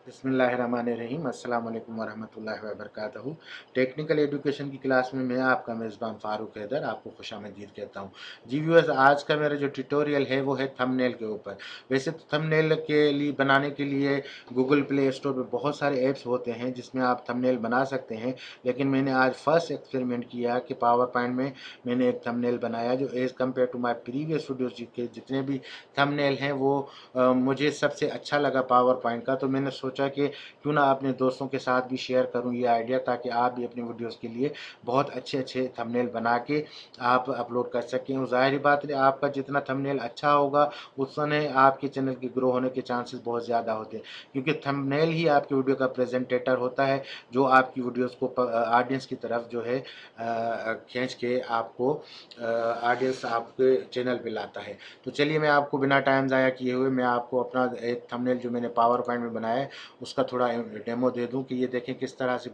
बिस्मिल्लाहिर्रहमानिर्रहीम अस्सलाम वालेकुम वरहमतुल्लाहि वबरकातुहू। टेक्निकल एजुकेशन की क्लास में मैं आपका मेज़बान फ़ारूक हैदर आपको खुशामदीद कहता हूँ। जी व्यूअर्स, आज का मेरा जो ट्यूटोरियल है वो है थंबनेल के ऊपर। वैसे तो थंबनेल के लिए बनाने के लिए गूगल प्ले स्टोर पे बहुत सारे ऐप्स होते हैं जिसमें आप थंबनेल बना सकते हैं, लेकिन मैंने आज फर्स्ट एक्सपेरिमेंट किया कि पावर पॉइंट में मैंने एक थंबनेल बनाया जो as compare to my previous videos के जितने भी थंबनेल हैं वो मुझे सबसे अच्छा लगा पावर पॉइंट का। तो मैंने सोचा कि क्यों ना अपने दोस्तों के साथ भी शेयर करूं ये आइडिया, ताकि आप भी अपनी वीडियोस के लिए बहुत अच्छे अच्छे थंबनेल बना के आप अपलोड कर सकें। और ज़ाहिर बात है, आपका जितना थंबनेल अच्छा होगा उतने आपके चैनल के ग्रो होने के चांसेस बहुत ज़्यादा होते हैं, क्योंकि थंबनेल ही आपकी वीडियो का प्रेजेंटेटर होता है जो आपकी वीडियोस को ऑडियंस की तरफ जो है खींच के आपको ऑडियंस आपके चैनल पे लाता है। तो चलिए, मैं आपको बिना टाइम ज़ाया किए हुए मैं आपको अपना एक थंबनेल जो मैंने पावर पॉइंट में बनाया है उसका थोड़ा डेमो दे दूं कि ये देखें किस तरह से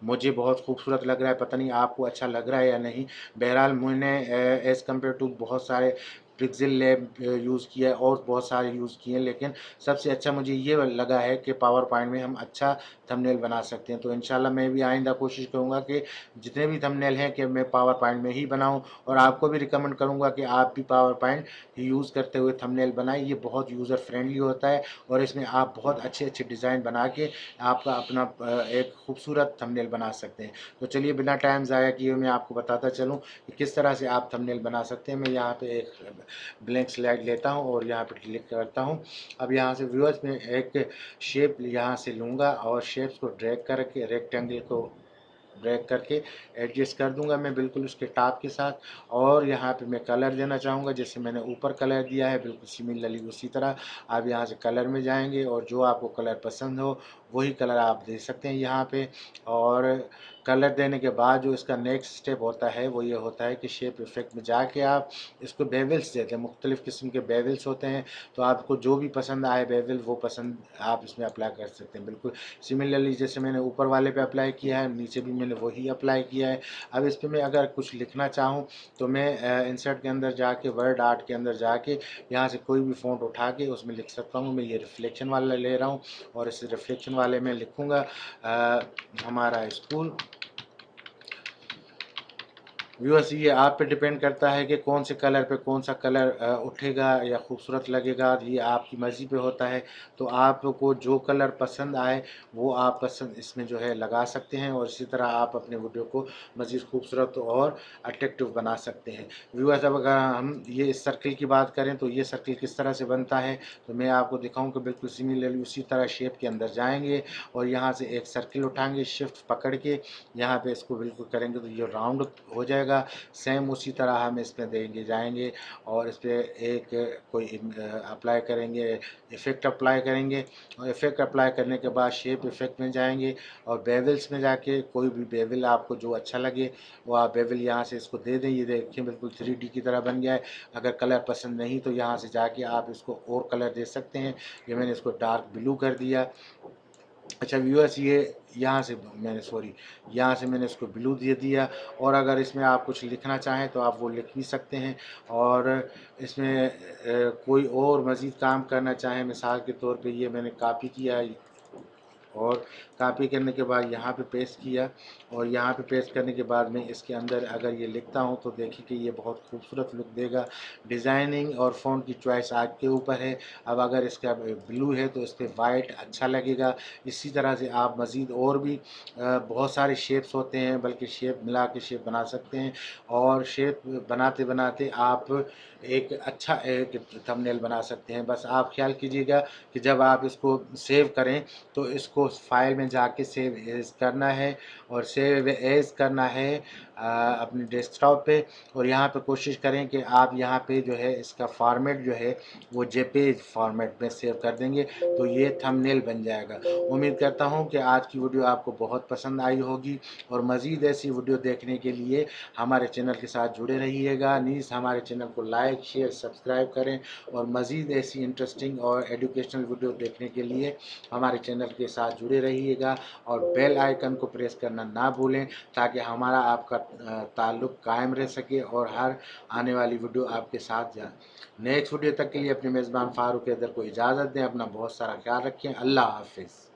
मुझे बहुत खूबसूरत लग रहा है। पता नहीं आपको अच्छा लग रहा है या नहीं। बहरहाल मैंने एज़ कम्पेयर टू बहुत सारे पिक्सेल लैब यूज़ किया है और बहुत सारे यूज़ किए हैं, लेकिन सबसे अच्छा मुझे ये लगा है कि पावर पॉइंट में हम अच्छा थंबनेल बना सकते हैं। तो इंशाल्लाह मैं भी आइंदा कोशिश करूँगा कि जितने भी थंबनेल हैं कि मैं पावर पॉइंट में ही बनाऊँ, और आपको भी रिकमेंड करूँगा कि आप भी पावर पॉइंट यूज़ करते हुए थंबनेल बनाएं। ये बहुत यूज़र फ्रेंडली होता है और इसमें आप बहुत अच्छे अच्छे डिज़ाइन बना के आपका अपना एक खूबसूरत थंबनेल बना सकते हैं। तो चलिए, बिना टाइम ज़ाया किए मैं आपको बताता चलूँ कि किस तरह से आप थंबनेल बना सकते हैं। मैं यहाँ पे एक ब्लैंक स्लाइड लेता हूँ और यहाँ पे क्लिक करता हूँ। अब यहाँ से व्यूअर्स में एक शेप यहाँ से लूँगा और शेप्स को ड्रैग करके रेक्टेंगल को ड्रैग करके एडजस्ट कर दूंगा मैं बिल्कुल उसके टॉप के साथ। और यहाँ पे मैं कलर देना चाहूँगा, जैसे मैंने ऊपर कलर दिया है बिल्कुल सिमिलरली उसी तरह आप यहाँ से कलर में जाएंगे और जो आपको कलर पसंद हो वही कलर आप दे सकते हैं यहाँ पे। और कलर देने के बाद जो इसका नेक्स्ट स्टेप होता है वो ये होता है कि शेप इफेक्ट में जाके आप इसको बेवल्स देते हैं। मुख्तलिफ़ किस्म के बेवल्स होते हैं, तो आपको जो भी पसंद आए बेवल वो पसंद आप इसमें अप्लाई कर सकते हैं। बिल्कुल सिमिलरली जैसे मैंने ऊपर वाले पे अप्लाई किया है, नीचे भी मैंने वही अप्लाई किया है। अब इस पर मैं अगर कुछ लिखना चाहूँ तो मैं इंसर्ट के अंदर जाके वर्ड आर्ट के अंदर जाके यहाँ से कोई भी फ़ॉन्ट उठा के उसमें लिख सकता हूँ। मैं ये रिफ्लेक्शन वाला ले रहा हूँ और इस रिफ्लेक्शन वाले में लिखूँगा हमारा स्कूल। व्यूअर्स, ये आप पे डिपेंड करता है कि कौन से कलर पे कौन सा कलर उठेगा या खूबसूरत लगेगा, ये आपकी मर्ज़ी पे होता है। तो आपको जो कलर पसंद आए वो आप पसंद इसमें जो है लगा सकते हैं, और इसी तरह आप अपने वीडियो को मज़ीद खूबसूरत और अट्रैक्टिव बना सकते हैं। व्यूअर्स, अब अगर हम ये इस सर्किल की बात करें तो ये सर्किल किस तरह से बनता है, तो मैं आपको दिखाऊँ कि बिल्कुल सिमिलरली उसी तरह शेप के अंदर जाएंगे और यहाँ से एक सर्किल उठाएंगे, शिफ्ट पकड़ के यहाँ पे इसको बिल्कुल करेंगे तो ये राउंड हो जाएगा। सेम उसी तरह हम इसमें देंगे जाएंगे और इस पर एक कोई अप्लाई करेंगे, इफ़ेक्ट अप्लाई करेंगे। और इफ़ेक्ट अप्लाई करने के बाद शेप इफ़ेक्ट में जाएंगे और बेवल्स में जाके कोई भी बेवल आपको जो अच्छा लगे वो आप बेवल यहाँ से इसको दे दें। ये देखिए बिल्कुल 3D की तरह बन गया है। अगर कलर पसंद नहीं तो यहाँ से जाके आप इसको और कलर दे सकते हैं। ये मैंने इसको डार्क ब्लू कर दिया। अच्छा व्यूअर्स, ये यहाँ से मैंने इसको ब्लू दे दिया। और अगर इसमें आप कुछ लिखना चाहें तो आप वो लिख भी सकते हैं। और इसमें कोई और मज़ीद काम करना चाहें, मिसाल के तौर पे ये मैंने कॉपी किया और कॉपी करने के बाद यहाँ पे पेस्ट किया, और यहाँ पे पेस्ट करने के बाद मैं इसके अंदर अगर ये लिखता हूँ तो देखिए कि ये बहुत खूबसूरत लुक देगा। डिज़ाइनिंग और फ़ॉन्ट की चॉइस आपके ऊपर है। अब अगर इसका ब्लू है तो इस पर वाइट अच्छा लगेगा। इसी तरह से आप मज़ीद और भी बहुत सारे शेप्स होते हैं, बल्कि शेप मिला के शेप बना सकते हैं। और शेप बनाते बनाते आप एक अच्छा एक थंबनेल बना सकते हैं। बस आप ख्याल कीजिएगा कि जब आप इसको सेव करें तो इसको फाइल में जाके सेव एज करना है, और सेव एज करना है अपने डेस्कटॉप पे। और यहाँ पे कोशिश करें कि आप यहाँ पे जो है इसका फॉर्मेट जो है वो जेपेज फॉर्मेट में सेव कर देंगे तो ये थंबनेल बन जाएगा। उम्मीद करता हूँ कि आज की वीडियो आपको बहुत पसंद आई होगी, और मज़ीद ऐसी वीडियो देखने के लिए हमारे चैनल के साथ जुड़े रहिएगा। नीज़ हमारे चैनल को लाइक शेयर सब्सक्राइब करें, और मज़ीद ऐसी इंटरेस्टिंग और एजुकेशनल वीडियो देखने के लिए हमारे चैनल के साथ साथ जुड़े रहिएगा और बेल आइकन को प्रेस करना ना भूलें, ताकि हमारा आपका ताल्लुक़ कायम रह सके और हर आने वाली वीडियो आपके साथ जाए। नेक्स्ट वीडियो तक के लिए अपने मेज़बान फ़ारूक हैदर को इजाज़त दें। अपना बहुत सारा ख्याल रखें। अल्लाह हाफ़िज़।